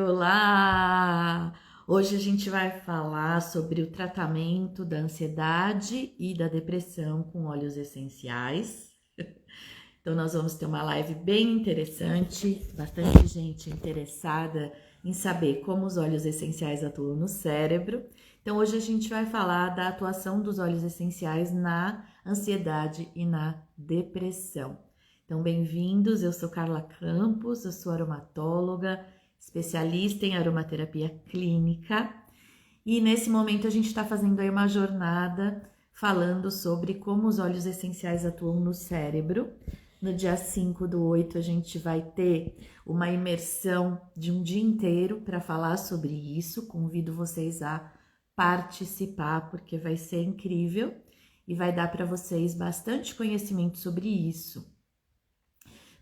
Olá! Hoje a gente vai falar sobre o tratamento da ansiedade e da depressão com óleos essenciais. Então, nós vamos ter uma live bem interessante, bastante gente interessada em saber como os óleos essenciais atuam no cérebro. Então, hoje a gente vai falar da atuação dos óleos essenciais na ansiedade e na depressão. Então, bem-vindos, eu sou Carla Campos, eu sou aromatóloga, especialista em aromaterapia clínica e nesse momento a gente está fazendo aí uma jornada falando sobre como os óleos essenciais atuam no cérebro. No dia 5/8 a gente vai ter uma imersão de um dia inteiro para falar sobre isso, convido vocês a participar porque vai ser incrível e vai dar para vocês bastante conhecimento sobre isso.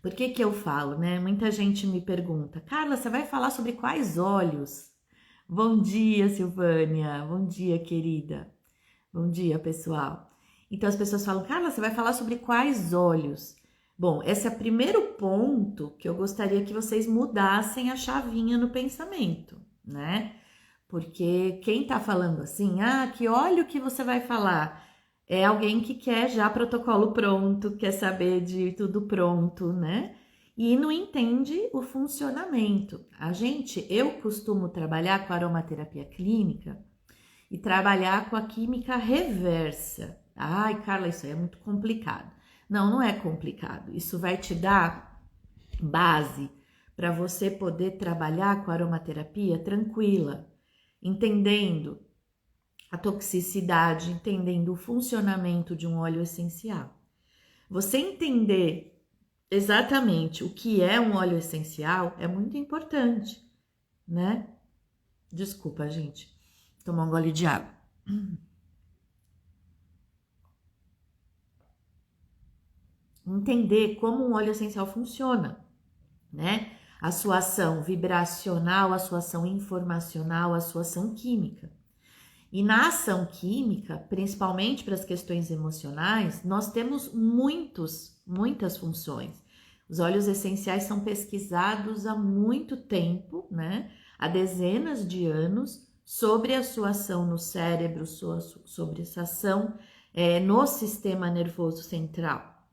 Por que eu falo, né? Muita gente me pergunta, Carla, você vai falar sobre quais óleos? Bom dia, Silvânia. Bom dia, querida. Bom dia, pessoal. Então, as pessoas falam, Carla, você vai falar sobre quais óleos? Bom, esse é o primeiro ponto que eu gostaria que vocês mudassem a chavinha no pensamento, né? Porque quem tá falando assim, que óleo que você vai falar? É alguém que quer já protocolo pronto, quer saber de tudo pronto, né? E não entende o funcionamento. Eu costumo trabalhar com aromaterapia clínica e trabalhar com a química reversa. Ai, Carla, isso aí é muito complicado. Não, não é complicado. Isso vai te dar base para você poder trabalhar com a aromaterapia tranquila, entendendo a toxicidade, entendendo o funcionamento de um óleo essencial. Você entender exatamente o que é um óleo essencial é muito importante, né? Desculpa, gente. Tomar um gole de água. Entender como um óleo essencial funciona, né? A sua ação vibracional, a sua ação informacional, a sua ação química. E na ação química, principalmente para as questões emocionais, nós temos muitas funções. Os óleos essenciais são pesquisados há muito tempo, né? Há dezenas de anos, sobre a sua ação no cérebro, sobre essa ação no sistema nervoso central.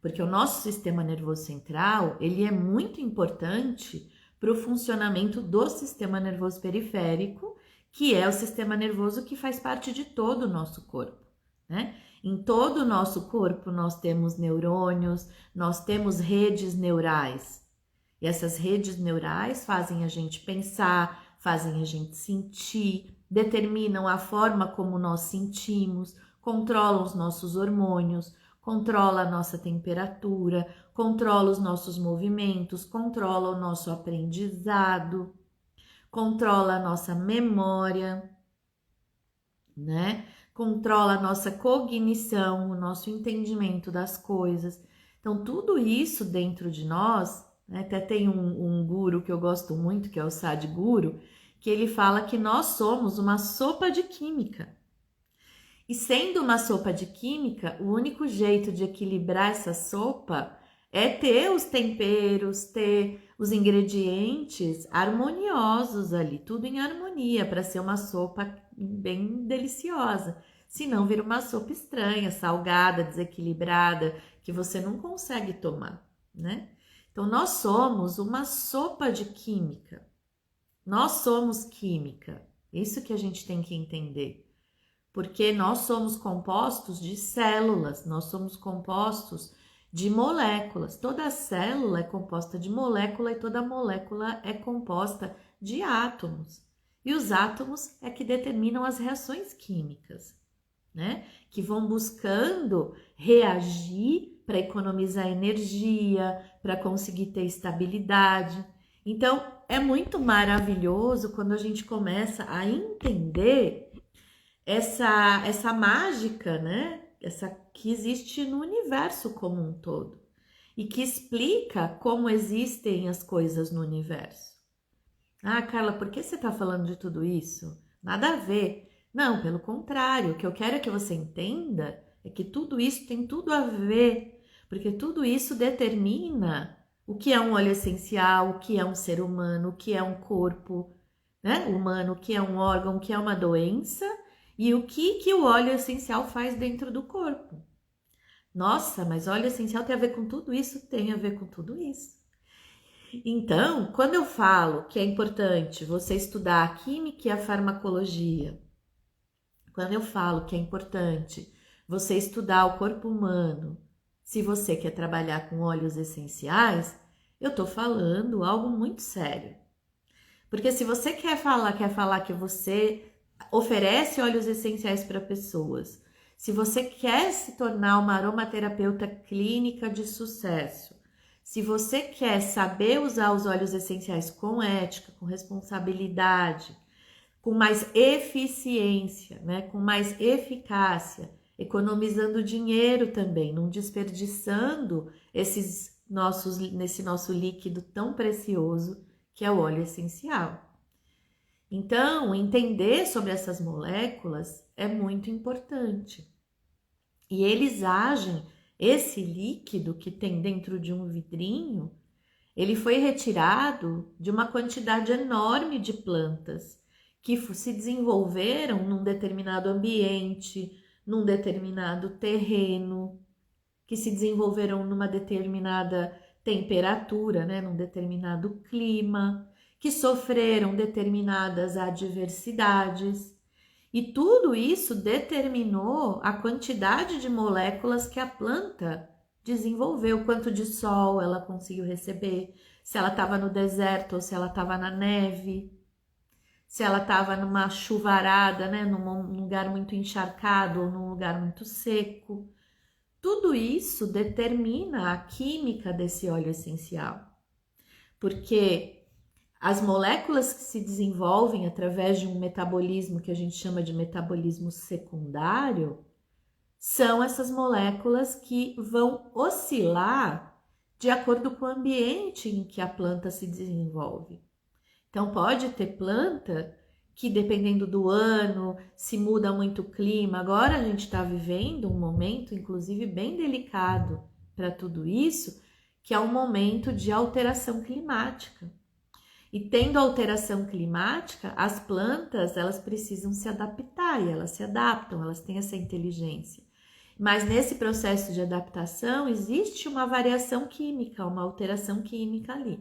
Porque o nosso sistema nervoso central, ele é muito importante para o funcionamento do sistema nervoso periférico, que é o sistema nervoso que faz parte de todo o nosso corpo, né? Em todo o nosso corpo nós temos neurônios, nós temos redes neurais. E essas redes neurais fazem a gente pensar, fazem a gente sentir, determinam a forma como nós sentimos, controlam os nossos hormônios, controla a nossa temperatura, controla os nossos movimentos, controla o nosso aprendizado, controla a nossa memória, né? Controla a nossa cognição, o nosso entendimento das coisas. Então, tudo isso dentro de nós, né? Até tem um guru que eu gosto muito, que é o Sadhguru, que ele fala que nós somos uma sopa de química. E sendo uma sopa de química, o único jeito de equilibrar essa sopa é ter os temperos, ter os ingredientes harmoniosos ali, tudo em harmonia, para ser uma sopa bem deliciosa. Senão vira uma sopa estranha, salgada, desequilibrada, que você não consegue tomar, né? Então, nós somos uma sopa de química. Nós somos química. Isso que a gente tem que entender. Porque nós somos compostos de células, nós somos compostos de moléculas. Toda célula é composta de molécula e toda molécula é composta de átomos. E os átomos é que determinam as reações químicas, né? Que vão buscando reagir para economizar energia, para conseguir ter estabilidade. Então, é muito maravilhoso quando a gente começa a entender essa mágica, né? Essa que existe no universo como um todo e que explica como existem as coisas no universo. Carla, por que você está falando de tudo isso? Nada a ver. Não, pelo contrário, o que eu quero é que você entenda é que tudo isso tem tudo a ver, porque tudo isso determina o que é um óleo essencial, o que é um ser humano, o que é um corpo, né, humano, o que é um órgão, o que é uma doença e o que o óleo essencial faz dentro do corpo. Nossa, mas óleo essencial tem a ver com tudo isso? Tem a ver com tudo isso. Então, quando eu falo que é importante você estudar a química e a farmacologia, quando eu falo que é importante você estudar o corpo humano, se você quer trabalhar com óleos essenciais, eu estou falando algo muito sério. Porque se você quer falar que você oferece óleos essenciais para pessoas, se você quer se tornar uma aromaterapeuta clínica de sucesso, se você quer saber usar os óleos essenciais com ética, com responsabilidade, com mais eficiência, né, com mais eficácia, economizando dinheiro também, não desperdiçando nesse nosso líquido tão precioso que é o óleo essencial. Então, entender sobre essas moléculas é muito importante. E eles agem, esse líquido que tem dentro de um vidrinho, ele foi retirado de uma quantidade enorme de plantas que se desenvolveram num determinado ambiente, num determinado terreno, que se desenvolveram numa determinada temperatura, né, num determinado clima, que sofreram determinadas adversidades. E tudo isso determinou a quantidade de moléculas que a planta desenvolveu, quanto de sol ela conseguiu receber, se ela estava no deserto ou se ela estava na neve, se ela estava numa chuvarada, né, num lugar muito encharcado ou num lugar muito seco. Tudo isso determina a química desse óleo essencial, porque as moléculas que se desenvolvem através de um metabolismo que a gente chama de metabolismo secundário são essas moléculas que vão oscilar de acordo com o ambiente em que a planta se desenvolve. Então, pode ter planta que, dependendo do ano, se muda muito o clima. Agora a gente está vivendo um momento, inclusive, bem delicado para tudo isso, que é um momento de alteração climática. E tendo alteração climática, as plantas, elas precisam se adaptar e elas se adaptam, elas têm essa inteligência. Mas nesse processo de adaptação existe uma variação química, uma alteração química ali.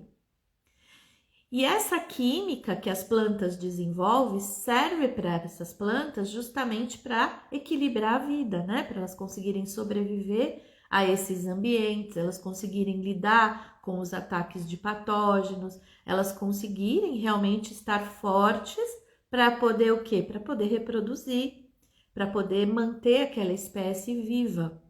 E essa química que as plantas desenvolvem serve para essas plantas justamente para equilibrar a vida, né? Para elas conseguirem sobreviver a esses ambientes, elas conseguirem lidar com os ataques de patógenos, elas conseguirem realmente estar fortes para poder o quê? Para poder reproduzir, para poder manter aquela espécie viva,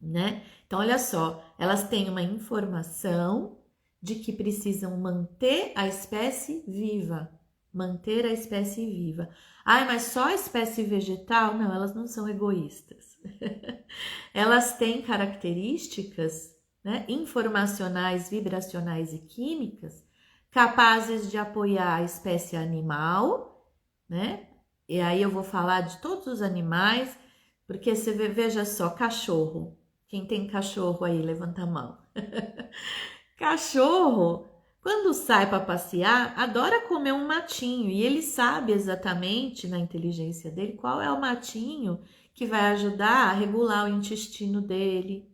né? Então, olha só, elas têm uma informação de que precisam manter a espécie viva, manter a espécie viva. Ai, mas só a espécie vegetal? Não, elas não são egoístas. Elas têm características, né, informacionais, vibracionais e químicas capazes de apoiar a espécie animal, né? E aí eu vou falar de todos os animais, porque você veja só, cachorro. Quem tem cachorro aí, levanta a mão. Cachorro, quando sai para passear, adora comer um matinho e ele sabe exatamente na inteligência dele qual é o matinho que vai ajudar a regular o intestino dele,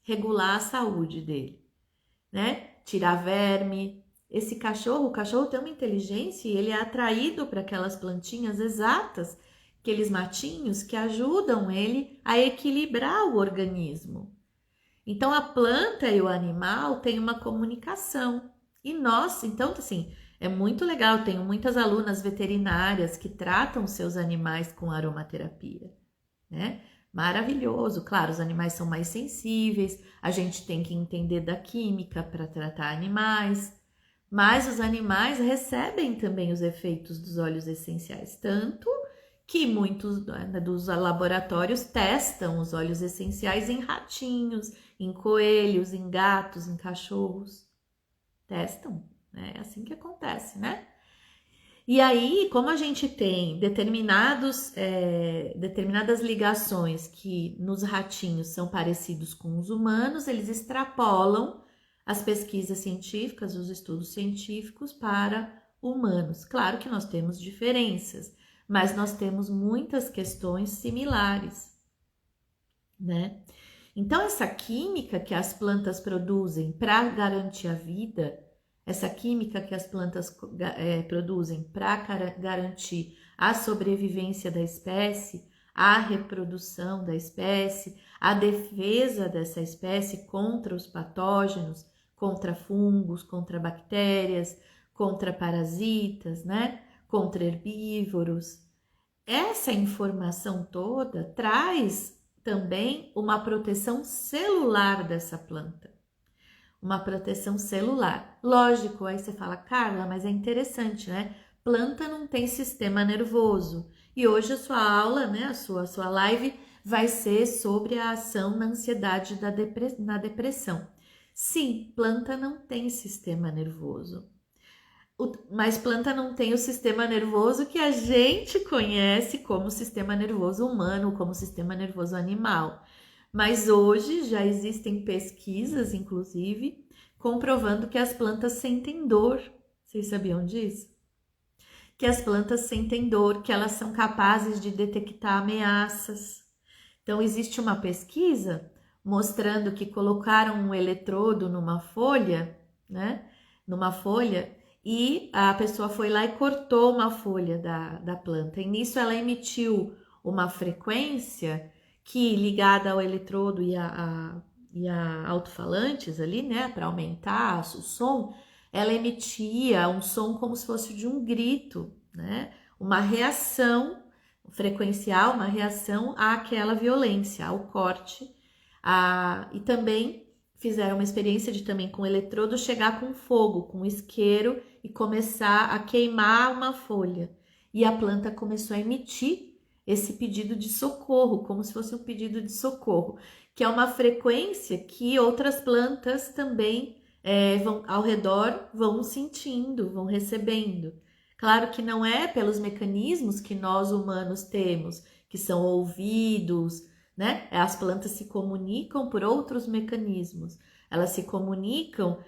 regular a saúde dele, né? Tirar verme. O cachorro tem uma inteligência e ele é atraído para aquelas plantinhas exatas, aqueles matinhos que ajudam ele a equilibrar o organismo. Então, a planta e o animal têm uma comunicação. E nós, então, assim, é muito legal. Tenho muitas alunas veterinárias que tratam seus animais com aromaterapia, né? Maravilhoso. Claro, os animais são mais sensíveis, a gente tem que entender da química para tratar animais, mas os animais recebem também os efeitos dos óleos essenciais, tanto que muitos, né, dos laboratórios testam os óleos essenciais em ratinhos, em coelhos, em gatos, em cachorros. Testam, né? É assim que acontece, né? E aí, como a gente tem determinadas ligações que nos ratinhos são parecidos com os humanos, eles extrapolam as pesquisas científicas, os estudos científicos para humanos. Claro que nós temos diferenças, mas nós temos muitas questões similares, né? Então, essa química que as plantas produzem para garantir a vida, essa química que as plantas produzem para garantir a sobrevivência da espécie, a reprodução da espécie, a defesa dessa espécie contra os patógenos, contra fungos, contra bactérias, contra parasitas, né? Contra herbívoros. Essa informação toda traz também uma proteção celular dessa planta. Uma proteção celular. Lógico, aí você fala, Carla, mas é interessante, né? Planta não tem sistema nervoso. E hoje a sua aula, né, a sua live vai ser sobre a ação na ansiedade na depressão. Sim, planta não tem sistema nervoso. Mas planta não tem o sistema nervoso que a gente conhece como sistema nervoso humano, como sistema nervoso animal. Mas hoje já existem pesquisas, inclusive, comprovando que as plantas sentem dor. Vocês sabiam disso? Que as plantas sentem dor, que elas são capazes de detectar ameaças. Então, existe uma pesquisa mostrando que colocaram um eletrodo numa folha, né? Numa folha, e a pessoa foi lá e cortou uma folha da planta. E nisso ela emitiu uma frequência que, ligada ao eletrodo e a alto-falantes ali, né? Para aumentar o som, ela emitia um som como se fosse de um grito, né? Uma reação frequencial, uma reação àquela violência, ao corte. E também fizeram uma experiência de também com eletrodo chegar com fogo, com isqueiro e começar a queimar uma folha. E a planta começou a emitir esse pedido de socorro, como se fosse um pedido de socorro, que é uma frequência que outras plantas também ao redor vão sentindo, vão recebendo. Claro que não é pelos mecanismos que nós humanos temos, que são ouvidos, né? As plantas se comunicam por outros mecanismos. Elas se comunicam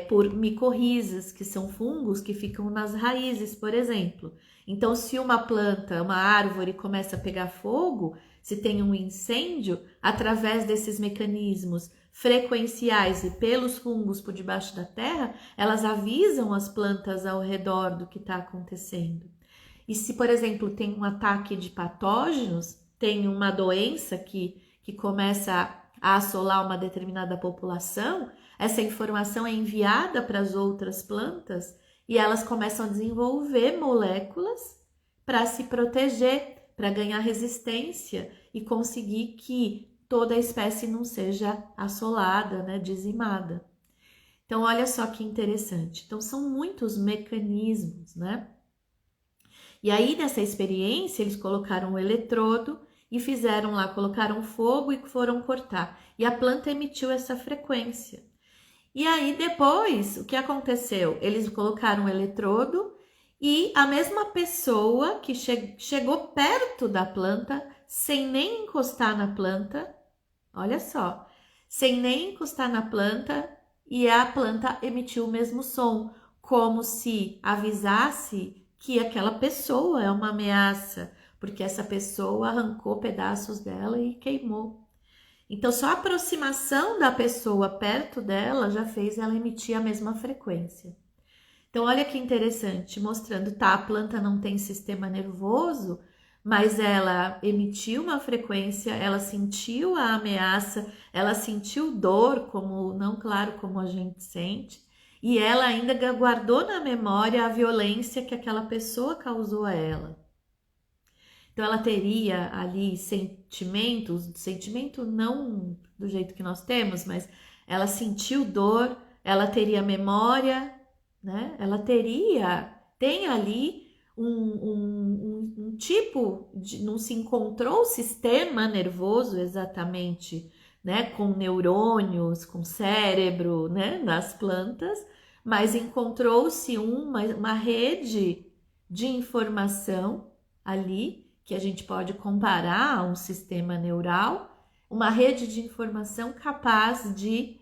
por micorrizas, que são fungos que ficam nas raízes, por exemplo. Então, se uma planta, uma árvore começa a pegar fogo, se tem um incêndio, através desses mecanismos frequenciais e pelos fungos por debaixo da terra, elas avisam as plantas ao redor do que está acontecendo. E se, por exemplo, tem um ataque de patógenos, tem uma doença que começa a assolar uma determinada população, essa informação é enviada para as outras plantas e elas começam a desenvolver moléculas para se proteger, para ganhar resistência e conseguir que toda a espécie não seja assolada, né, dizimada. Então, olha só que interessante. Então, são muitos mecanismos, né? E aí, nessa experiência, eles colocaram um eletrodo e fizeram lá, colocaram fogo e foram cortar. E a planta emitiu essa frequência. E aí, depois, o que aconteceu? Eles colocaram um eletrodo e a mesma pessoa que chegou perto da planta, sem nem encostar na planta, olha só, sem nem encostar na planta, e a planta emitiu o mesmo som, como se avisasse que aquela pessoa é uma ameaça, porque essa pessoa arrancou pedaços dela e queimou. Então, só a aproximação da pessoa perto dela já fez ela emitir a mesma frequência. Então, olha que interessante, mostrando, tá, a planta não tem sistema nervoso, mas ela emitiu uma frequência, ela sentiu a ameaça, ela sentiu dor, como não claro como a gente sente, e ela ainda guardou na memória a violência que aquela pessoa causou a ela. Então ela teria ali sentimento não do jeito que nós temos, mas ela sentiu dor, ela teria memória, né? Ela tem ali um tipo de, não se encontrou o sistema nervoso exatamente, né? Com neurônios, com cérebro, né? Nas plantas, mas encontrou-se uma rede de informação ali que a gente pode comparar a um sistema neural, uma rede de informação capaz de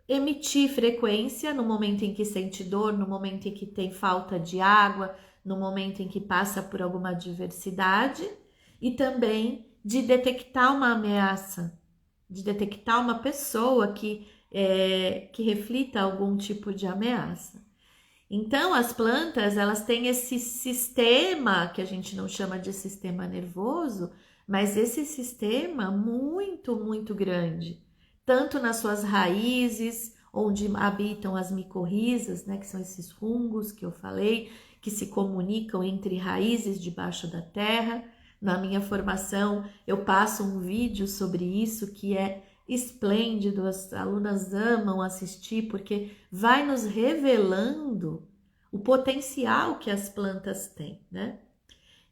emitir frequência no momento em que sente dor, no momento em que tem falta de água, no momento em que passa por alguma adversidade, e também de detectar uma ameaça, de detectar uma pessoa que reflita algum tipo de ameaça. Então, as plantas, elas têm esse sistema, que a gente não chama de sistema nervoso, mas esse sistema muito, muito grande, tanto nas suas raízes, onde habitam as micorrizas, né, que são esses fungos que eu falei, que se comunicam entre raízes debaixo da terra. Na minha formação, eu passo um vídeo sobre isso que é esplêndido, as alunas amam assistir, porque vai nos revelando o potencial que as plantas têm, né?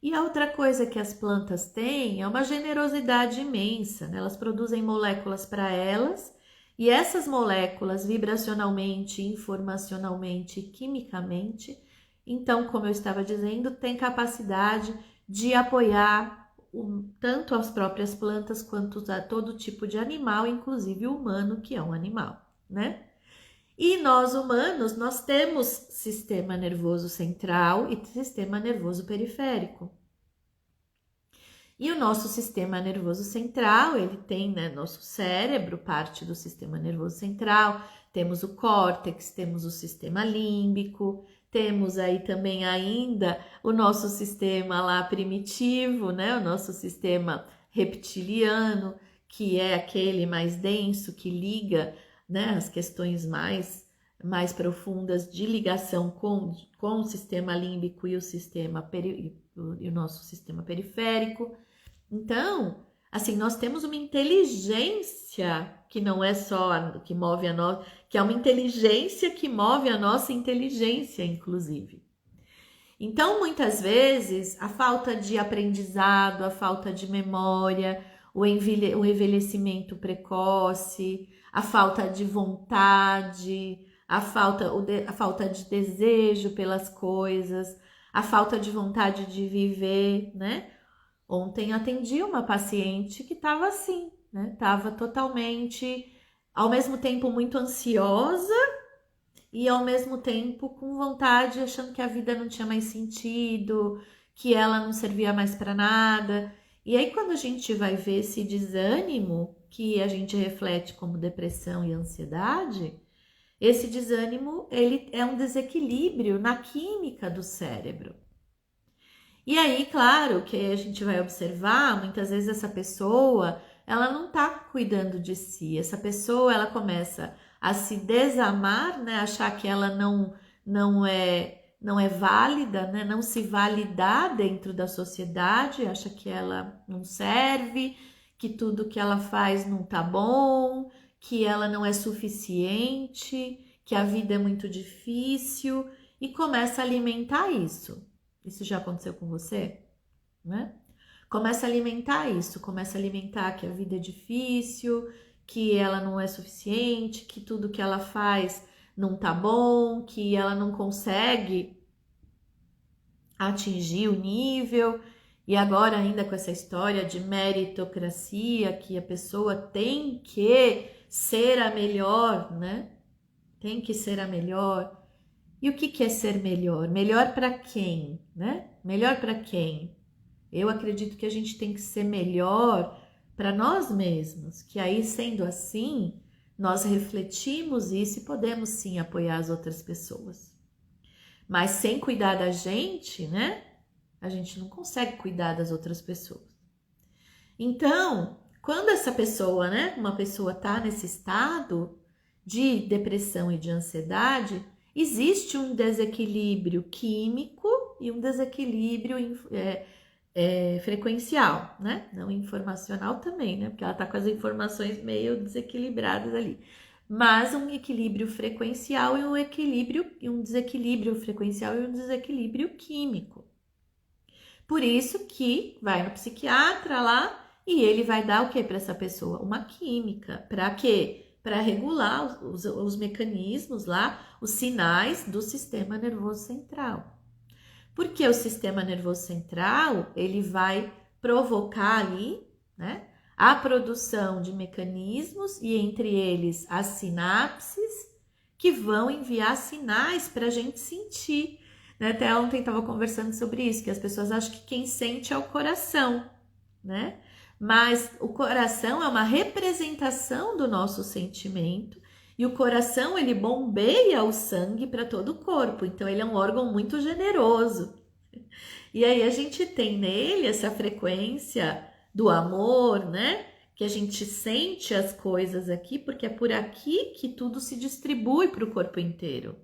E a outra coisa que as plantas têm é uma generosidade imensa, né? Elas produzem moléculas para elas, e essas moléculas, vibracionalmente, informacionalmente e quimicamente, então, como eu estava dizendo, têm capacidade de apoiar tanto as próprias plantas quanto a todo tipo de animal, inclusive o humano, que é um animal, né? E nós humanos, nós temos sistema nervoso central e sistema nervoso periférico. E o nosso sistema nervoso central, ele tem, né, nosso cérebro, parte do sistema nervoso central, temos o córtex, temos o sistema límbico, temos aí também ainda o nosso sistema lá primitivo, né, o nosso sistema reptiliano, que é aquele mais denso, que liga, né, as questões mais profundas de ligação com o sistema límbico e o nosso sistema periférico. Então, assim, nós temos uma inteligência que não é só que move a nossa, que é uma inteligência que move a nossa inteligência, inclusive. Então, muitas vezes, a falta de aprendizado, a falta de memória, o envelhecimento precoce, a falta de vontade, a falta de desejo pelas coisas, a falta de vontade de viver, né? Ontem atendi uma paciente que estava assim, né? Estava totalmente, ao mesmo tempo, muito ansiosa e ao mesmo tempo com vontade, achando que a vida não tinha mais sentido, que ela não servia mais para nada. E aí, quando a gente vai ver esse desânimo, que a gente reflete como depressão e ansiedade, esse desânimo, ele é um desequilíbrio na química do cérebro. E aí, claro, que a gente vai observar, muitas vezes essa pessoa, ela não tá cuidando de si. Essa pessoa, ela começa a se desamar, né? Achar que ela não é válida, né? Não se validar dentro da sociedade, acha que ela não serve, que tudo que ela faz não tá bom, que ela não é suficiente, que a vida é muito difícil e começa a alimentar isso. Isso já aconteceu com você, né? Começa a alimentar isso, começa a alimentar que a vida é difícil, que ela não é suficiente, que tudo que ela faz não tá bom, que ela não consegue atingir o nível. E agora ainda com essa história de meritocracia, que a pessoa tem que ser a melhor, né? Tem que ser a melhor. E o que é ser melhor? Melhor para quem, né? Melhor para quem? Eu acredito que a gente tem que ser melhor para nós mesmos, que aí, sendo assim, nós refletimos isso e podemos sim apoiar as outras pessoas. Mas sem cuidar da gente, né? A gente não consegue cuidar das outras pessoas. Então, quando essa pessoa, né? Uma pessoa tá nesse estado de depressão e de ansiedade, existe um desequilíbrio químico e um desequilíbrio frequencial, né? Não informacional também, né? Porque ela tá com as informações meio desequilibradas ali. Mas um equilíbrio frequencial e um desequilíbrio frequencial e um desequilíbrio químico. Por isso que vai no psiquiatra lá e ele vai dar o que para essa pessoa? Uma química. Para quê? Para regular os mecanismos lá, os sinais do sistema nervoso central. Porque o sistema nervoso central, ele vai provocar ali, né, a produção de mecanismos e entre eles as sinapses que vão enviar sinais para a gente sentir. Né? Até ontem estava conversando sobre isso, que as pessoas acham que quem sente é o coração, né? Mas o coração é uma representação do nosso sentimento e o coração ele bombeia o sangue para todo o corpo, então ele é um órgão muito generoso. E aí a gente tem nele essa frequência do amor, né? Que a gente sente as coisas aqui, porque é por aqui que tudo se distribui para o corpo inteiro.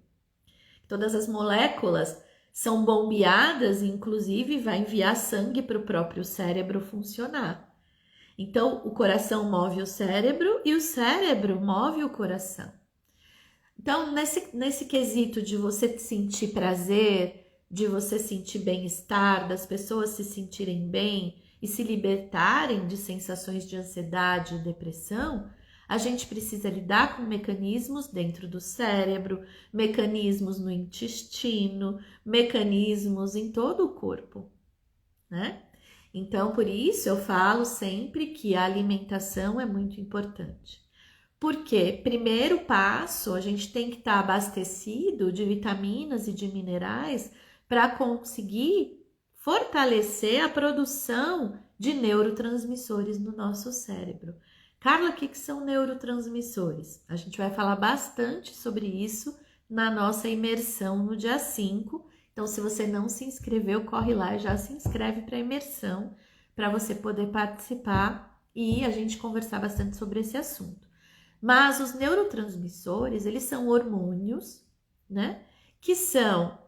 Todas as moléculas são bombeadas, inclusive vai enviar sangue para o próprio cérebro funcionar. Então, o coração move o cérebro e o cérebro move o coração. Então, nesse quesito de você sentir prazer, de você sentir bem-estar, das pessoas se sentirem bem e se libertarem de sensações de ansiedade e depressão, a gente precisa lidar com mecanismos dentro do cérebro, mecanismos no intestino, mecanismos em todo o corpo, né? Então, por isso eu falo sempre que a alimentação é muito importante. Porque, primeiro passo, a gente tem que estar abastecido de vitaminas e de minerais para conseguir fortalecer a produção de neurotransmissores no nosso cérebro. Carla, o que são neurotransmissores? A gente vai falar bastante sobre isso na nossa imersão no dia 5. Então, se você não se inscreveu, corre lá e já se inscreve para a imersão, para você poder participar e a gente conversar bastante sobre esse assunto. Mas os neurotransmissores, eles são hormônios, né? Que são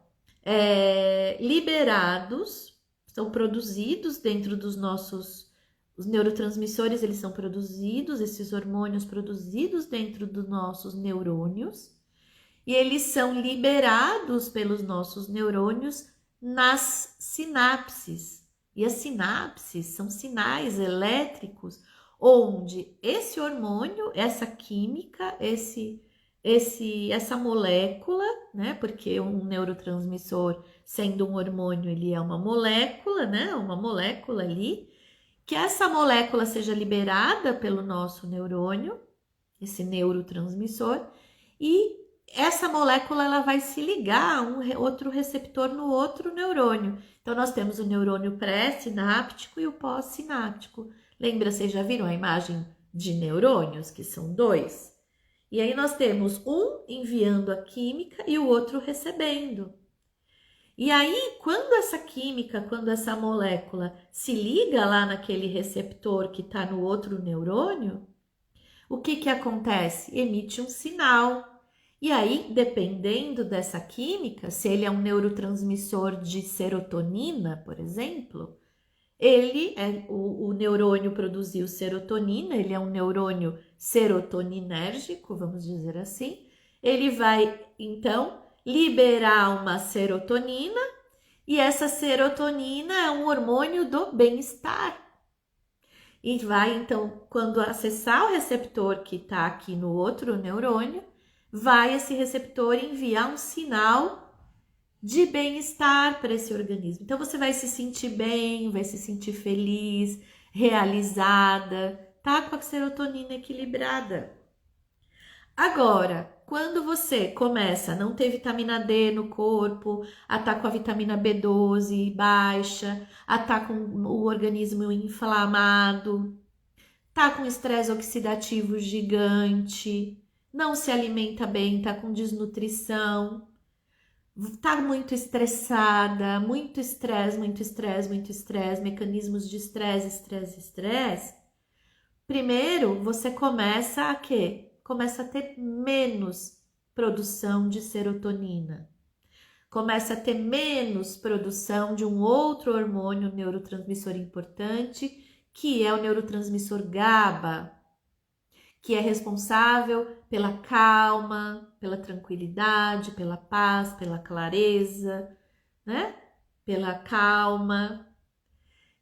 liberados, são produzidos dentro dos nossos... Os neurotransmissores, eles são produzidos, esses hormônios produzidos dentro dos nossos neurônios, e eles são liberados pelos nossos neurônios nas sinapses. E as sinapses são sinais elétricos onde esse hormônio, essa química, essa molécula, né? Porque um neurotransmissor, sendo um hormônio, ele é uma molécula, né? Uma molécula ali, que essa molécula seja liberada pelo nosso neurônio, esse neurotransmissor, e essa molécula ela vai se ligar a outro receptor no outro neurônio. Então, nós temos o neurônio pré-sináptico e o pós-sináptico. Lembra, vocês já viram a imagem de neurônios, que são dois? E aí nós temos um enviando a química e o outro recebendo. E aí, quando essa química, quando essa molécula se liga lá naquele receptor que está no outro neurônio, o que acontece? Emite um sinal. E aí, dependendo dessa química, se ele é um neurotransmissor de serotonina, por exemplo, o neurônio produziu serotonina, ele é um neurônio serotoninérgico, vamos dizer assim. Ele vai, então, liberar uma serotonina, e essa serotonina é um hormônio do bem-estar. E vai, então, quando acessar o receptor que está aqui no outro neurônio, vai esse receptor enviar um sinal de bem-estar para esse organismo. Então, você vai se sentir bem, vai se sentir feliz, realizada, tá com a serotonina equilibrada. Agora, quando você começa a não ter vitamina D no corpo, a estar com a vitamina B12 baixa, a estar com o organismo inflamado, tá com estresse oxidativo gigante, não se alimenta bem, tá com desnutrição, tá muito estressada, muito estresse, mecanismos de estresse. Primeiro, você começa a quê? Começa a ter menos produção de serotonina. Começa a ter menos produção de um outro hormônio neurotransmissor importante, que é o neurotransmissor GABA, que é responsável pela calma, pela tranquilidade, pela paz, pela clareza, né? Pela calma.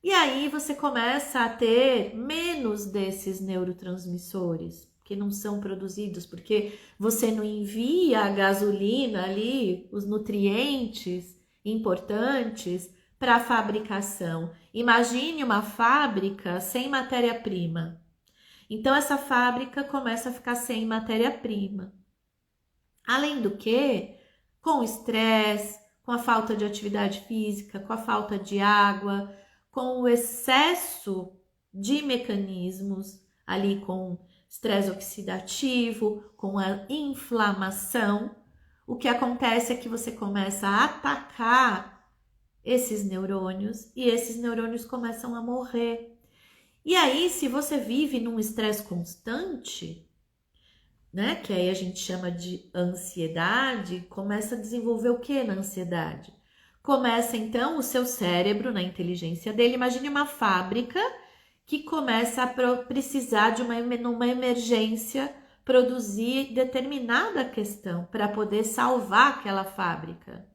E aí você começa a ter menos desses neurotransmissores, que não são produzidos, porque você não envia a gasolina ali, os nutrientes importantes para a fabricação. Imagine uma fábrica sem matéria-prima. Então, essa fábrica começa a ficar sem matéria-prima. Além do que, com o estresse, com a falta de atividade física, com a falta de água, com o excesso de mecanismos ali, com estresse oxidativo, com a inflamação, o que acontece é que você começa a atacar esses neurônios e esses neurônios começam a morrer. E aí, se você vive num estresse constante, né, que aí a gente chama de ansiedade, começa a desenvolver o que na ansiedade? Começa então o seu cérebro, na inteligência dele, imagine uma fábrica que começa a precisar de numa emergência produzir determinada questão para poder salvar aquela fábrica.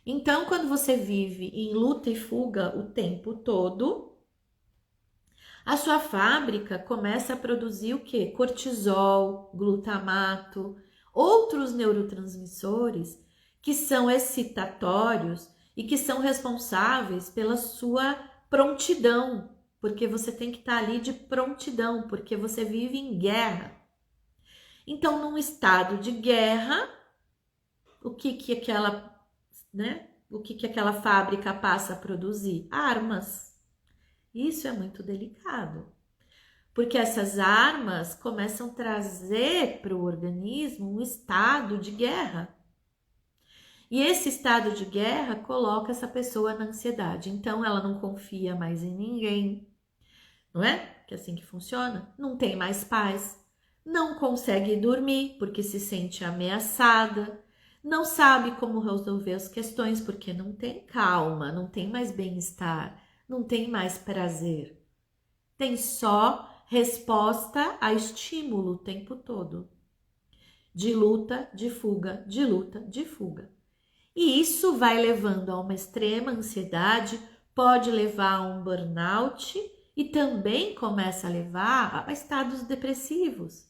Então, quando você vive em luta e fuga o tempo todo, a sua fábrica começa a produzir o quê? Cortisol, glutamato, outros neurotransmissores que são excitatórios e que são responsáveis pela sua prontidão, porque você tem que estar ali de prontidão, porque você vive em guerra. Então, num estado de guerra, o que aquela, né? O que aquela fábrica passa a produzir? Armas. Isso é muito delicado, porque essas armas começam a trazer para o organismo um estado de guerra. E esse estado de guerra coloca essa pessoa na ansiedade. Então ela não confia mais em ninguém, não é? Que é assim que funciona. Não tem mais paz, não consegue dormir porque se sente ameaçada, não sabe como resolver as questões porque não tem calma, não tem mais bem-estar, não tem mais prazer. Tem só resposta a estímulo o tempo todo. De luta, de fuga, de luta, de fuga. E isso vai levando a uma extrema ansiedade, pode levar a um burnout e também começa a levar a estados depressivos.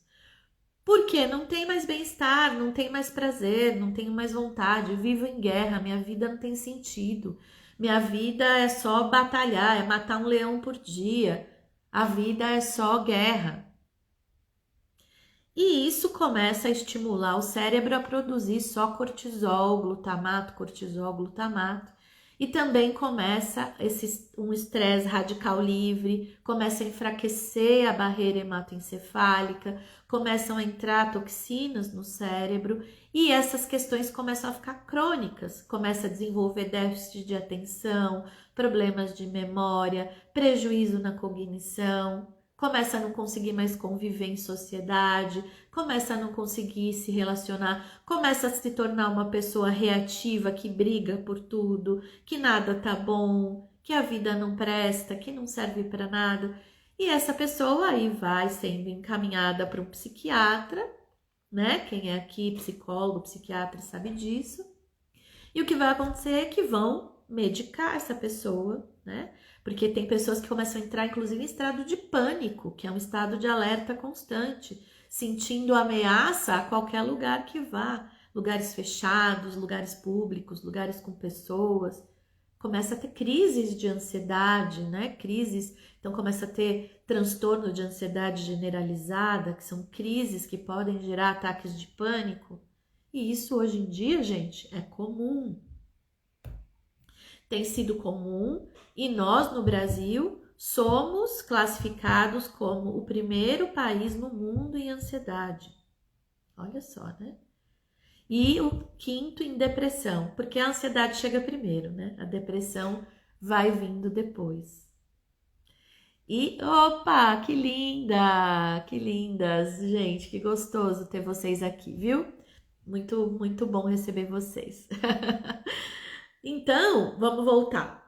Porque não tem mais bem-estar, não tem mais prazer, não tenho mais vontade, vivo em guerra, minha vida não tem sentido. Minha vida é só batalhar, é matar um leão por dia. A vida é só guerra. E isso começa a estimular o cérebro a produzir só cortisol, glutamato. E também começa um estresse radical livre, começa a enfraquecer a barreira hematoencefálica, começam a entrar toxinas no cérebro e essas questões começam a ficar crônicas, começa a desenvolver déficit de atenção, problemas de memória, prejuízo na cognição, começa a não conseguir mais conviver em sociedade, começa a não conseguir se relacionar, começa a se tornar uma pessoa reativa que briga por tudo, que nada tá bom, que a vida não presta, que não serve para nada. E essa pessoa aí vai sendo encaminhada para um psiquiatra, né? Quem é aqui psicólogo, psiquiatra sabe disso. E o que vai acontecer é que vão medicar essa pessoa, né? Porque tem pessoas que começam a entrar, inclusive, em estado de pânico, que é um estado de alerta constante, sentindo ameaça a qualquer lugar que vá. Lugares fechados, lugares públicos, lugares com pessoas. Começa a ter crises de ansiedade, né? Crises, então começa a ter transtorno de ansiedade generalizada, que são crises que podem gerar ataques de pânico. E isso hoje em dia, gente, é comum. Tem sido comum e nós no Brasil somos classificados como o primeiro país no mundo em ansiedade. Olha só, né? E o quinto em depressão, porque a ansiedade chega primeiro, né? A depressão vai vindo depois. E, opa, que linda! Que lindas, gente, que gostoso ter vocês aqui, viu? Muito, muito bom receber vocês. Então, vamos voltar.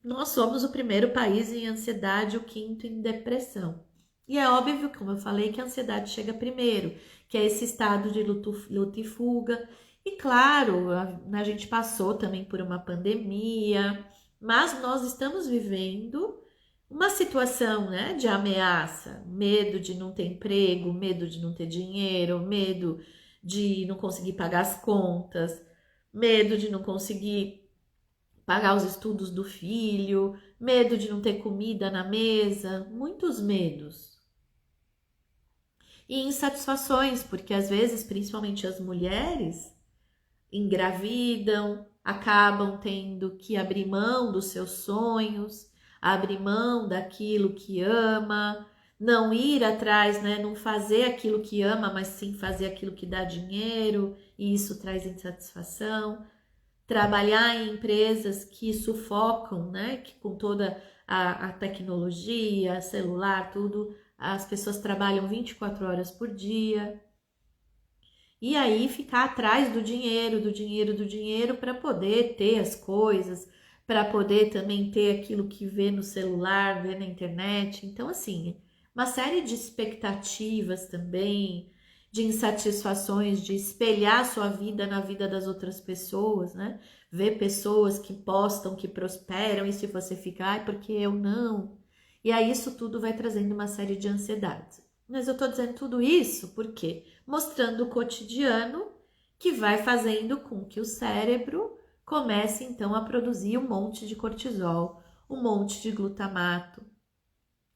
Nós somos o primeiro país em ansiedade, o quinto em depressão. E é óbvio, como eu falei, que a ansiedade chega primeiro, que é esse estado de luta e fuga. E claro, a gente passou também por uma pandemia, mas nós estamos vivendo uma situação, né, de ameaça, medo de não ter emprego, medo de não ter dinheiro, medo de não conseguir pagar as contas, medo de não conseguir pagar os estudos do filho, medo de não ter comida na mesa, muitos medos. E insatisfações, porque às vezes, principalmente as mulheres, engravidam, acabam tendo que abrir mão dos seus sonhos, abrir mão daquilo que ama, não ir atrás, né? Não fazer aquilo que ama, mas sim fazer aquilo que dá dinheiro, e isso traz insatisfação. Trabalhar em empresas que sufocam, né? Que com toda a tecnologia, celular, tudo, as pessoas trabalham 24 horas por dia. E aí ficar atrás do dinheiro, do dinheiro, do dinheiro para poder ter as coisas, para poder também ter aquilo que vê no celular, vê na internet. Então, assim, uma série de expectativas também, de insatisfações, de espelhar sua vida na vida das outras pessoas, né? Ver pessoas que postam, que prosperam, e se você ficar, ai, porque eu não. E aí isso tudo vai trazendo uma série de ansiedades. Mas eu tô dizendo tudo isso porque mostrando o cotidiano que vai fazendo com que o cérebro comece então a produzir um monte de cortisol, um monte de glutamato.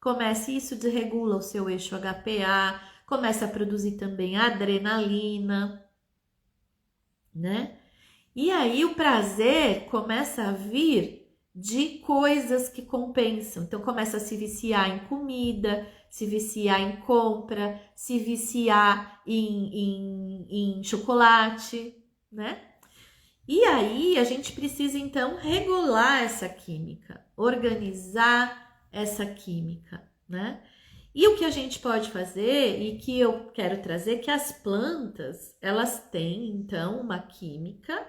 Comece, isso desregula o seu eixo HPA, começa a produzir também adrenalina, né? E aí o prazer começa a vir de coisas que compensam. Então começa a se viciar em comida, se viciar em compra, se viciar em chocolate, né? E aí a gente precisa então regular essa química, organizar essa química, né? E o que a gente pode fazer, e que eu quero trazer, que as plantas, elas têm então uma química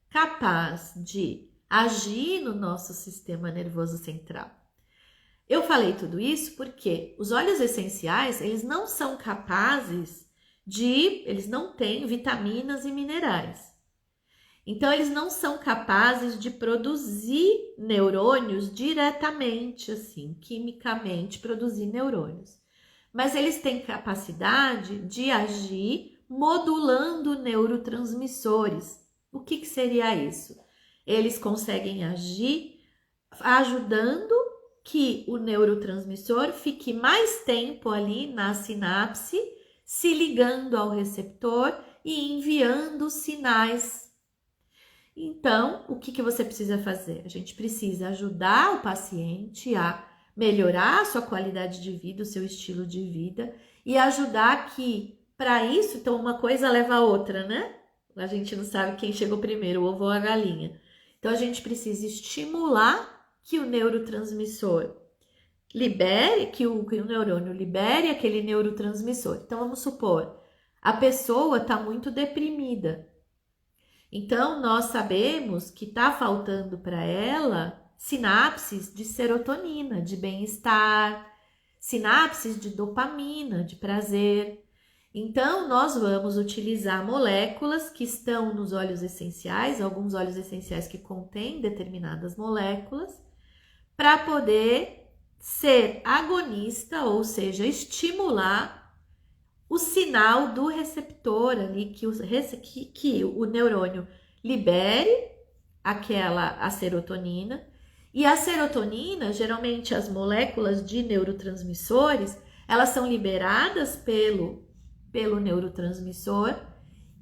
capaz de agir no nosso sistema nervoso central. Eu falei tudo isso porque os óleos essenciais, eles não são capazes eles não têm vitaminas e minerais. Então, eles não são capazes de produzir neurônios diretamente, assim, quimicamente produzir neurônios. Mas eles têm capacidade de agir modulando neurotransmissores. O que seria isso? Eles conseguem agir ajudando que o neurotransmissor fique mais tempo ali na sinapse, se ligando ao receptor e enviando sinais. Então, o que você precisa fazer? A gente precisa ajudar o paciente a melhorar a sua qualidade de vida, o seu estilo de vida, e ajudar que, para isso, então uma coisa leva a outra, né? A gente não sabe quem chegou primeiro, o ovo ou a galinha. Então, a gente precisa estimular que o neurotransmissor libere, que o neurônio libere aquele neurotransmissor. Então, vamos supor, a pessoa está muito deprimida. Então, nós sabemos que está faltando para ela sinapses de serotonina, de bem-estar, sinapses de dopamina, de prazer. Então, nós vamos utilizar moléculas que estão nos óleos essenciais, alguns óleos essenciais que contêm determinadas moléculas, para poder ser agonista, ou seja, estimular o sinal do receptor ali, que o neurônio libere a serotonina. E a serotonina, geralmente as moléculas de neurotransmissores, elas são liberadas pelo neurotransmissor,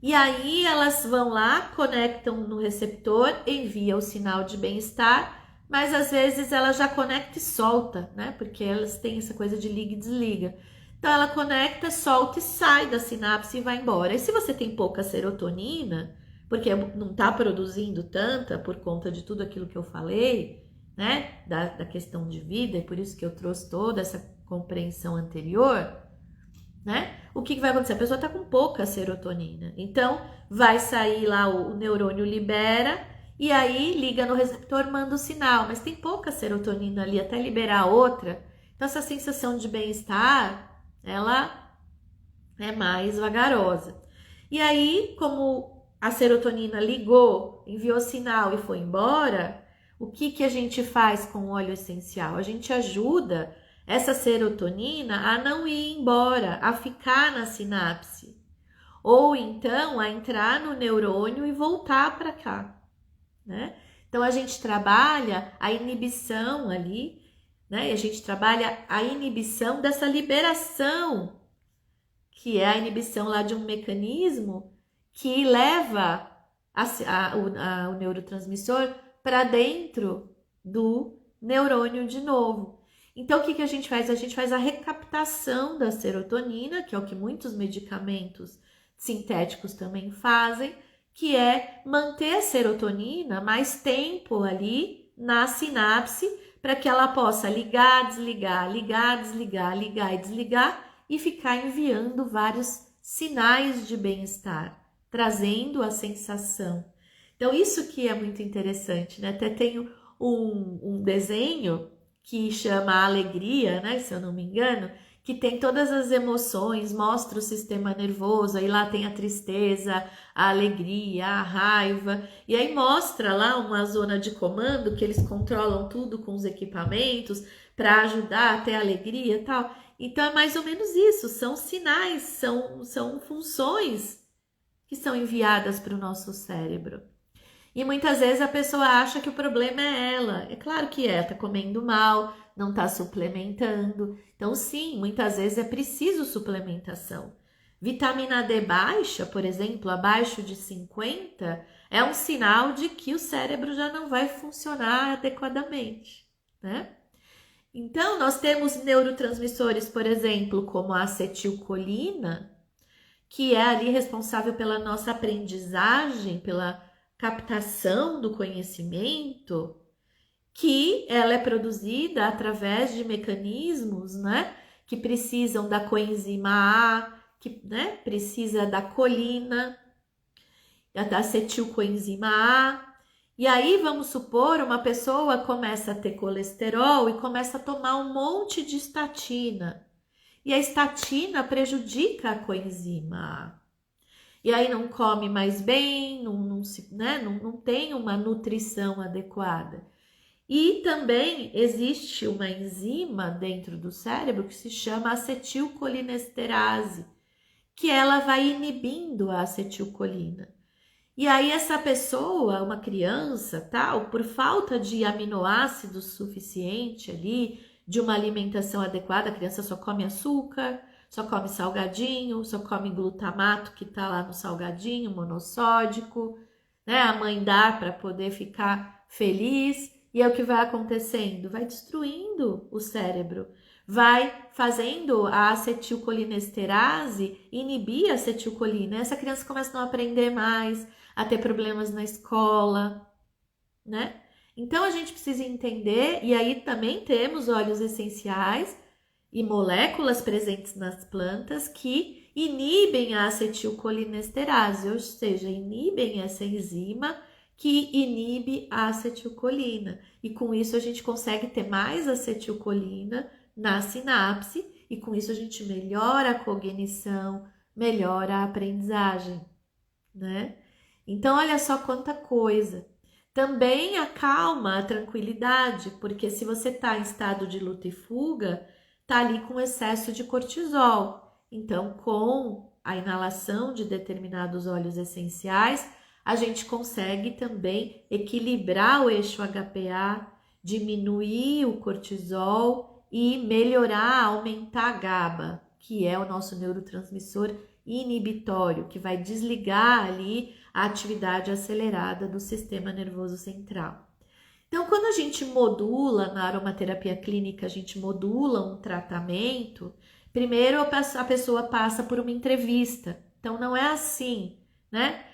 e aí elas vão lá, conectam no receptor, envia o sinal de bem-estar, mas às vezes ela já conecta e solta, né? Porque elas têm essa coisa de liga e desliga. Então ela conecta, solta e sai da sinapse e vai embora. E se você tem pouca serotonina, porque não está produzindo tanta por conta de tudo aquilo que eu falei, né? Da questão de vida, e por isso que eu trouxe toda essa compreensão anterior, né? O que vai acontecer? A pessoa está com pouca serotonina. Então, vai sair lá, o neurônio libera, e aí liga no receptor, manda o sinal. Mas tem pouca serotonina ali, até liberar outra. Então, essa sensação de bem-estar, ela é mais vagarosa. E aí, como a serotonina ligou, enviou sinal e foi embora, o que a gente faz com o óleo essencial? A gente ajuda essa serotonina a não ir embora, a ficar na sinapse, ou então a entrar no neurônio e voltar para cá, né? Então a gente trabalha a inibição ali, né? E a gente trabalha a inibição dessa liberação, que é a inibição lá de um mecanismo que leva o neurotransmissor para dentro do neurônio de novo. Então, o que a gente faz? A gente faz a recaptação da serotonina, que é o que muitos medicamentos sintéticos também fazem, que é manter a serotonina mais tempo ali na sinapse, para que ela possa ligar, desligar, ligar, desligar, ligar e desligar, e ficar enviando vários sinais de bem-estar, trazendo a sensação. Então, isso que é muito interessante, né? Até tenho um desenho que chama Alegria, né? Se eu não me engano, que tem todas as emoções, mostra o sistema nervoso, aí lá tem a tristeza, a alegria, a raiva, e aí mostra lá uma zona de comando que eles controlam tudo com os equipamentos para ajudar a ter alegria e tal. Então é mais ou menos isso, são sinais, são funções que são enviadas para o nosso cérebro. E muitas vezes a pessoa acha que o problema é ela. É claro que é, tá comendo mal, não tá suplementando. Então, sim, muitas vezes é preciso suplementação. Vitamina D baixa, por exemplo, abaixo de 50, é um sinal de que o cérebro já não vai funcionar adequadamente, né? Então, nós temos neurotransmissores, por exemplo, como a acetilcolina, que é ali responsável pela nossa aprendizagem, pela captação do conhecimento, que ela é produzida através de mecanismos, né, que precisam da coenzima A, que, né, precisa da colina, da acetilcoenzima A. E aí, vamos supor, uma pessoa começa a ter colesterol e começa a tomar um monte de estatina. E a estatina prejudica a coenzima A. E aí não come mais bem, não tem uma nutrição adequada. E também existe uma enzima dentro do cérebro que se chama acetilcolinesterase, que ela vai inibindo a acetilcolina. E aí essa pessoa, uma criança, tal, por falta de aminoácidos suficiente ali, de uma alimentação adequada, a criança só come açúcar, só come salgadinho, só come glutamato que tá lá no salgadinho, monossódico, né? A mãe dá para poder ficar feliz, e é o que vai acontecendo, vai destruindo o cérebro, vai fazendo a acetilcolinesterase inibir a acetilcolina. Essa criança começa a não aprender mais, a ter problemas na escola, né? Então a gente precisa entender, e aí também temos óleos essenciais e moléculas presentes nas plantas que inibem a acetilcolinesterase, ou seja, inibem essa enzima que inibe a acetilcolina. E com isso a gente consegue ter mais acetilcolina na sinapse, e com isso a gente melhora a cognição, melhora a aprendizagem, né? Então, olha só quanta coisa. Também acalma a tranquilidade, porque se você está em estado de luta e fuga, está ali com excesso de cortisol. Então, com a inalação de determinados óleos essenciais, a gente consegue também equilibrar o eixo HPA, diminuir o cortisol e melhorar, aumentar a GABA, que é o nosso neurotransmissor inibitório, que vai desligar ali a atividade acelerada do sistema nervoso central. Então, quando a gente modula na aromaterapia clínica, a gente modula um tratamento, primeiro a pessoa passa por uma entrevista. Então, não é assim, né?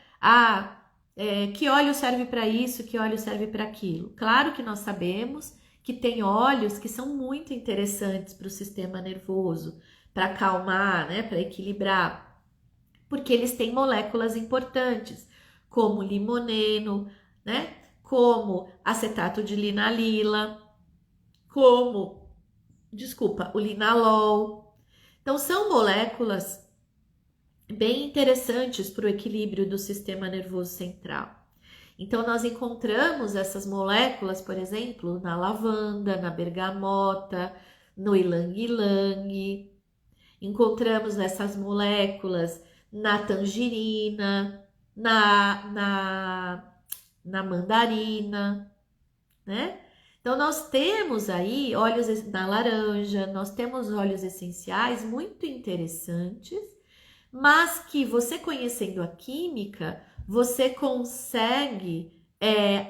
Que óleo serve para isso, que óleo serve para aquilo. Claro que nós sabemos que tem óleos que são muito interessantes para o sistema nervoso, para acalmar, né? Para equilibrar, porque eles têm moléculas importantes, como limoneno, né? Como acetato de linalila, o linalol. Então, são moléculas bem interessantes para o equilíbrio do sistema nervoso central. Então, nós encontramos essas moléculas, por exemplo, na lavanda, na bergamota, no ylang-ylang. Encontramos essas moléculas na tangerina, na na mandarina, né? Então, nós temos aí óleos na laranja, nós temos óleos essenciais muito interessantes, mas que você conhecendo a química, você consegue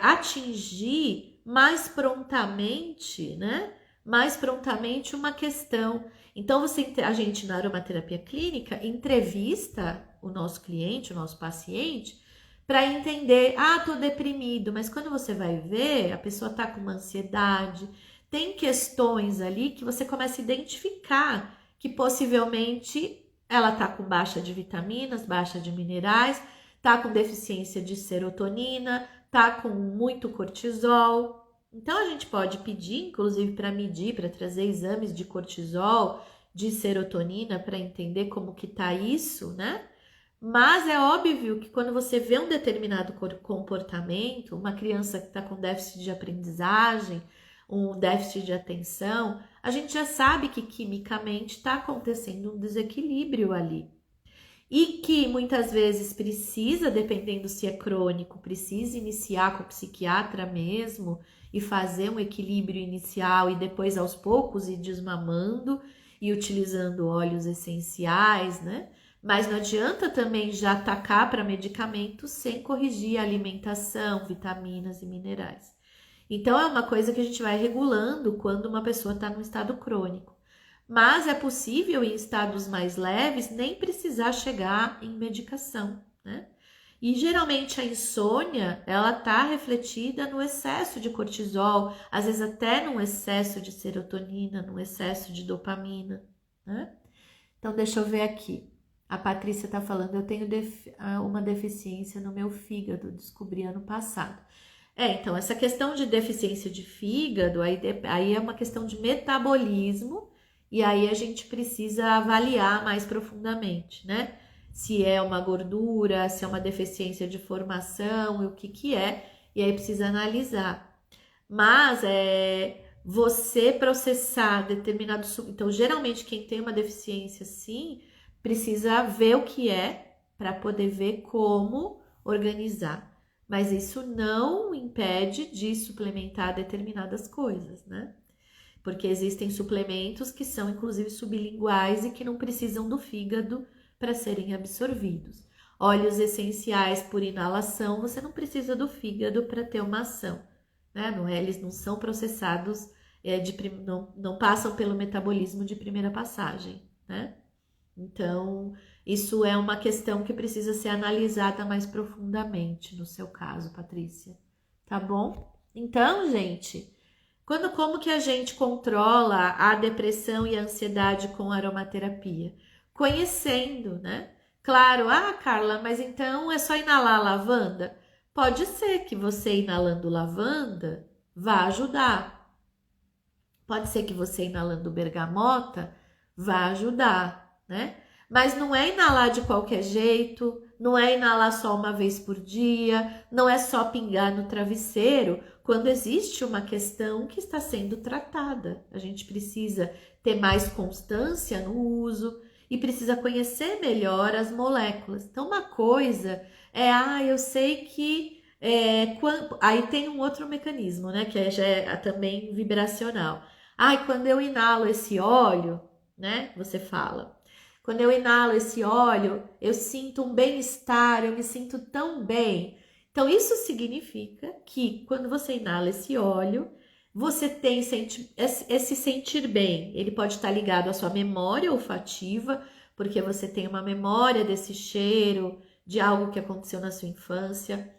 atingir mais prontamente, né? Mais prontamente uma questão. Então, a gente na aromaterapia clínica entrevista o nosso cliente, o nosso paciente, para entender, tô deprimido, mas quando você vai ver, a pessoa tá com uma ansiedade, tem questões ali que você começa a identificar que possivelmente ela tá com baixa de vitaminas, baixa de minerais, tá com deficiência de serotonina, tá com muito cortisol. Então a gente pode pedir, inclusive para medir, para trazer exames de cortisol, de serotonina para entender como que tá isso, né? Mas é óbvio que quando você vê um determinado comportamento, uma criança que está com déficit de aprendizagem, um déficit de atenção, a gente já sabe que quimicamente está acontecendo um desequilíbrio ali. E que muitas vezes precisa, dependendo se é crônico, precisa iniciar com o psiquiatra mesmo e fazer um equilíbrio inicial e depois aos poucos ir desmamando e utilizando óleos essenciais, né? Mas não adianta também já atacar para medicamentos sem corrigir a alimentação, vitaminas e minerais. Então é uma coisa que a gente vai regulando quando uma pessoa está num estado crônico. Mas é possível em estados mais leves nem precisar chegar em medicação, né? E geralmente a insônia, ela tá refletida no excesso de cortisol, às vezes até no excesso de serotonina, no excesso de dopamina, né? Então deixa eu ver aqui. A Patrícia tá falando, eu tenho uma deficiência no meu fígado, descobri ano passado. Então essa questão de deficiência de fígado, aí é uma questão de metabolismo, e aí a gente precisa avaliar mais profundamente, né? Se é uma gordura, se é uma deficiência de formação, e o que é, e aí precisa analisar. Mas você processar determinado... Então, geralmente, quem tem uma deficiência assim, precisa ver o que é, para poder ver como organizar. Mas isso não impede de suplementar determinadas coisas, né? Porque existem suplementos que são inclusive sublinguais e que não precisam do fígado para serem absorvidos. Óleos essenciais por inalação, você não precisa do fígado para ter uma ação, né? Eles não são processados, não passam pelo metabolismo de primeira passagem, né? Então, isso é uma questão que precisa ser analisada mais profundamente no seu caso, Patrícia. Tá bom? Então, gente, como que a gente controla a depressão e a ansiedade com aromaterapia? Conhecendo, né? Claro, Carla, mas então é só inalar lavanda? Pode ser que você inalando lavanda vá ajudar. Pode ser que você inalando bergamota vá ajudar, né? Mas não é inalar de qualquer jeito, não é inalar só uma vez por dia, não é só pingar no travesseiro, quando existe uma questão que está sendo tratada. A gente precisa ter mais constância no uso e precisa conhecer melhor as moléculas. Então, uma coisa eu sei que... aí tem um outro mecanismo, né? Que já é também vibracional. Quando eu inalo esse óleo, né? Você fala. Quando eu inalo esse óleo, eu sinto um bem-estar, eu me sinto tão bem. Então, isso significa que quando você inala esse óleo, você tem esse sentir bem. Ele pode estar ligado à sua memória olfativa, porque você tem uma memória desse cheiro, de algo que aconteceu na sua infância.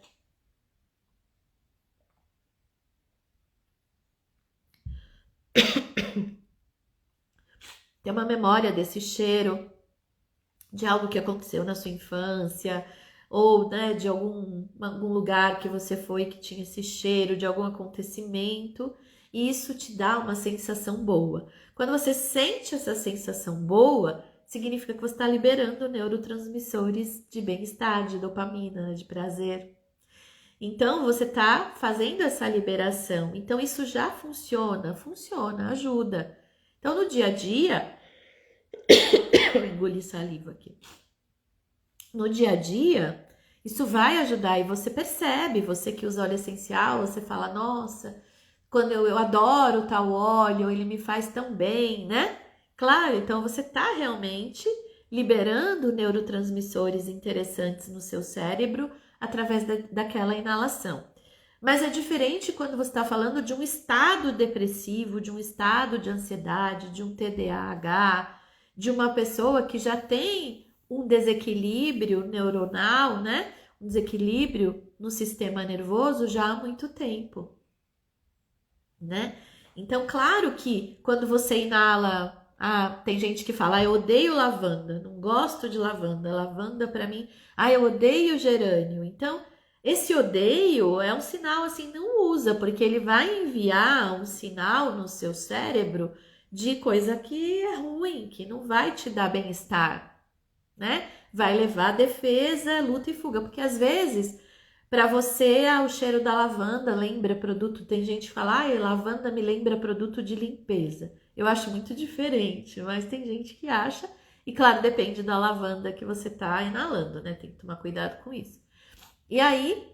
Tem uma memória desse cheiro, de algo que aconteceu na sua infância, ou, né, de algum lugar que você foi que tinha esse cheiro, de algum acontecimento, e isso te dá uma sensação boa. Quando você sente essa sensação boa, significa que você está liberando neurotransmissores de bem-estar, de dopamina, de prazer. Então, você está fazendo essa liberação. Então, isso já funciona, ajuda. Então, no dia a dia, eu engoli saliva aqui. No dia a dia, Isso vai ajudar e você percebe, você que usa óleo essencial, você fala, nossa, quando eu adoro tal óleo, ele me faz tão bem, né? Claro, então você está realmente liberando neurotransmissores interessantes no seu cérebro através daquela inalação. Mas é diferente quando você está falando de um estado depressivo, de um estado de ansiedade, de um TDAH, de uma pessoa que já tem um desequilíbrio neuronal, né? Um desequilíbrio no sistema nervoso já há muito tempo, né? Então, claro que quando você inala, tem gente que fala, eu odeio lavanda, não gosto de lavanda, lavanda para mim, eu odeio gerânio. Então, esse odeio é um sinal assim, não usa, porque ele vai enviar um sinal no seu cérebro de coisa que é ruim, que não vai te dar bem-estar, né? Vai levar a defesa, luta e fuga, porque às vezes para você, o cheiro da lavanda lembra produto. Tem gente que fala, lavanda me lembra produto de limpeza. Eu acho muito diferente, mas tem gente que acha. E claro, depende da lavanda que você tá inalando, né? Tem que tomar cuidado com isso. E aí,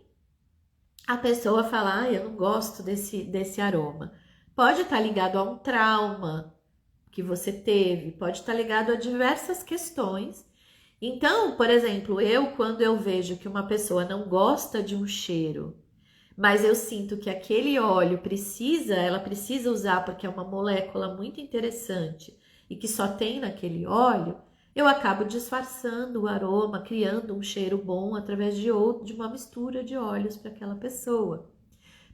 a pessoa fala, eu não gosto desse aroma. Pode estar ligado a um trauma que você teve, pode estar ligado a diversas questões. Então, por exemplo, quando eu vejo que uma pessoa não gosta de um cheiro, mas eu sinto que aquele óleo ela precisa usar porque é uma molécula muito interessante e que só tem naquele óleo, eu acabo disfarçando o aroma, criando um cheiro bom através de uma mistura de óleos para aquela pessoa,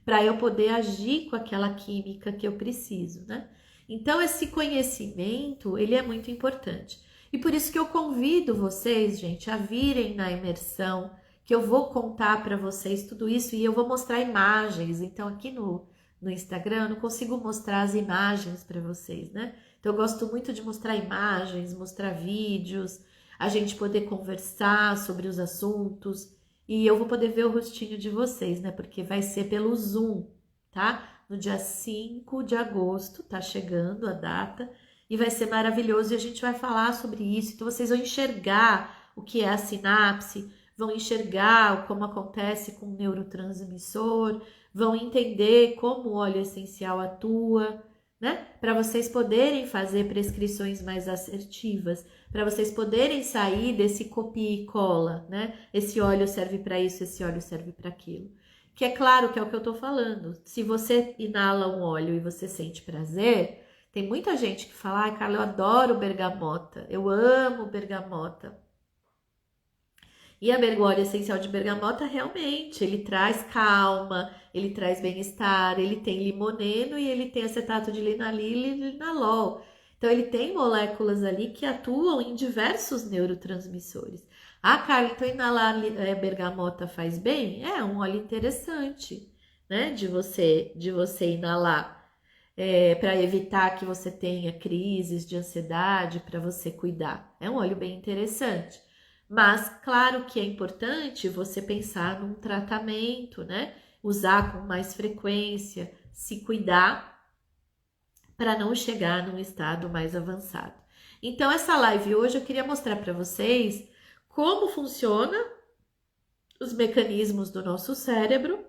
para eu poder agir com aquela química que eu preciso, né? Então esse conhecimento, ele é muito importante. E por isso que eu convido vocês, gente, a virem na imersão, que eu vou contar para vocês tudo isso e eu vou mostrar imagens. Então aqui no Instagram eu não consigo mostrar as imagens para vocês, né? Então eu gosto muito de mostrar imagens, mostrar vídeos, a gente poder conversar sobre os assuntos. E eu vou poder ver o rostinho de vocês, né? Porque vai ser pelo Zoom, tá? No dia 5 de agosto, tá chegando a data. E vai ser maravilhoso e a gente vai falar sobre isso. Então vocês vão enxergar o que é a sinapse, vão enxergar como acontece com o neurotransmissor, vão entender como o óleo essencial atua, né? Para vocês poderem fazer prescrições mais assertivas, para vocês poderem sair desse copia e cola, né? Esse óleo serve para isso, esse óleo serve para aquilo. Que é claro que é o que eu tô falando. Se você inala um óleo e você sente prazer, tem muita gente que fala, Carla, eu adoro bergamota, eu amo bergamota. E o óleo essencial de bergamota, realmente, ele traz calma, ele traz bem-estar, ele tem limoneno e ele tem acetato de linalil e linalol. Então, ele tem moléculas ali que atuam em diversos neurotransmissores. Carla, então inalar bergamota faz bem? É um óleo interessante, né, de você inalar. Para evitar que você tenha crises de ansiedade, para você cuidar. É um óleo bem interessante. Mas, claro que é importante você pensar num tratamento, né? Usar com mais frequência, se cuidar para não chegar num estado mais avançado. Então, essa live hoje eu queria mostrar para vocês como funciona os mecanismos do nosso cérebro,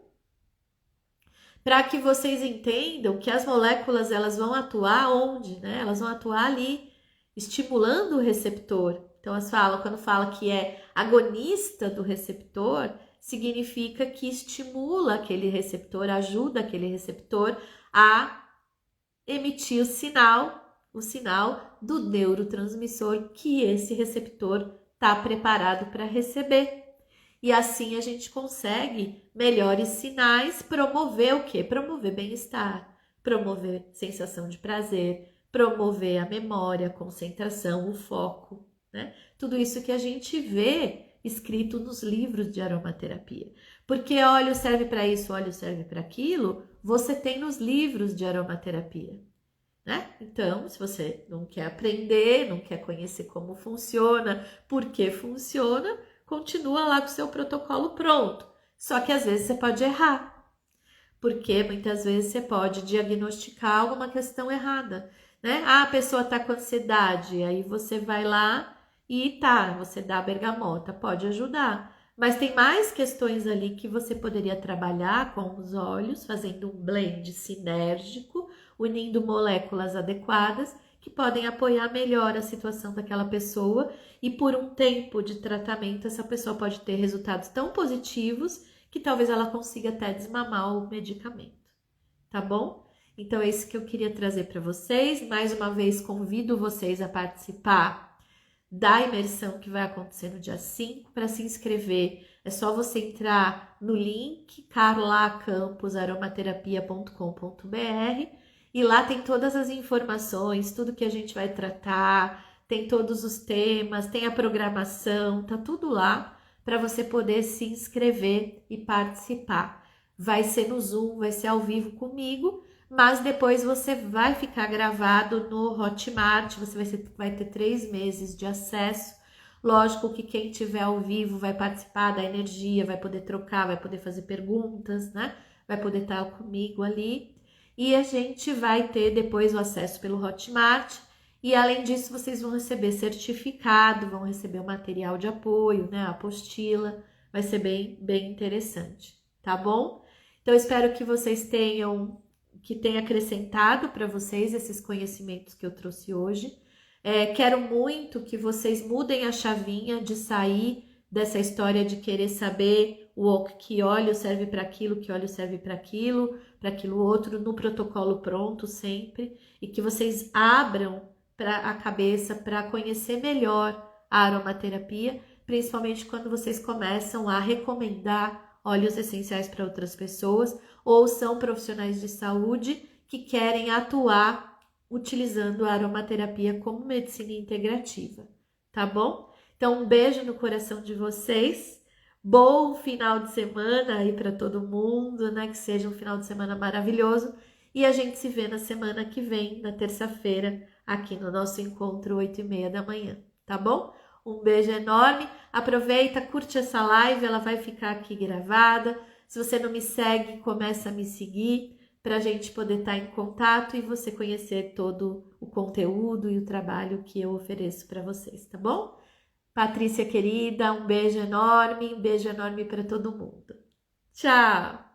para que vocês entendam que as moléculas elas vão atuar onde, né? Elas vão atuar ali, estimulando o receptor. Então, quando fala que é agonista do receptor, significa que estimula aquele receptor, ajuda aquele receptor a emitir o sinal do neurotransmissor que esse receptor está preparado para receber. E assim a gente consegue melhores sinais, promover o quê? Promover bem-estar, promover sensação de prazer, promover a memória, a concentração, o foco, né? Tudo isso que a gente vê escrito nos livros de aromaterapia. Porque óleo serve para isso, óleo serve para aquilo, você tem nos livros de aromaterapia, né? Então, se você não quer aprender, não quer conhecer como funciona, por que funciona, continua lá com o seu protocolo pronto. Só que às vezes você pode errar, porque muitas vezes você pode diagnosticar alguma questão errada, né? A pessoa tá com ansiedade, aí você vai lá e você dá a bergamota, pode ajudar. Mas tem mais questões ali que você poderia trabalhar com os óleos, fazendo um blend sinérgico, unindo moléculas adequadas que podem apoiar melhor a situação daquela pessoa, e por um tempo de tratamento essa pessoa pode ter resultados tão positivos que talvez ela consiga até desmamar o medicamento, tá bom? Então é isso que eu queria trazer para vocês. Mais uma vez convido vocês a participar da imersão que vai acontecer no dia 5. Para se inscrever, é só você entrar no link carlacamposaromaterapia.com.br e lá tem todas as informações, tudo que a gente vai tratar, tem todos os temas, tem a programação, tá tudo lá para você poder se inscrever e participar. Vai ser no Zoom, vai ser ao vivo comigo, mas depois você vai ficar gravado no Hotmart, você vai ter 3 meses de acesso. Lógico que quem tiver ao vivo vai participar da energia, vai poder trocar, vai poder fazer perguntas, né? Vai poder estar comigo ali. E a gente vai ter depois o acesso pelo Hotmart. E além disso, vocês vão receber certificado, vão receber o material de apoio, né? A apostila. Vai ser bem interessante, tá bom? Então, espero que vocês tenha acrescentado para vocês esses conhecimentos que eu trouxe hoje. Quero muito que vocês mudem a chavinha de sair dessa história de querer saber que óleo serve para aquilo, que óleo serve para aquilo outro, no protocolo pronto sempre, e que vocês abram a cabeça para conhecer melhor a aromaterapia, principalmente quando vocês começam a recomendar óleos essenciais para outras pessoas, ou são profissionais de saúde que querem atuar utilizando a aromaterapia como medicina integrativa, tá bom? Então, um beijo no coração de vocês, bom final de semana aí para todo mundo, né? Que seja um final de semana maravilhoso, e a gente se vê na semana que vem, na terça-feira, aqui no nosso encontro, 8h30 da manhã, tá bom? Um beijo enorme, aproveita, curte essa live, ela vai ficar aqui gravada. Se você não me segue, começa a me seguir para a gente poder estar em contato e você conhecer todo o conteúdo e o trabalho que eu ofereço para vocês, tá bom? Patrícia querida, um beijo enorme para todo mundo. Tchau!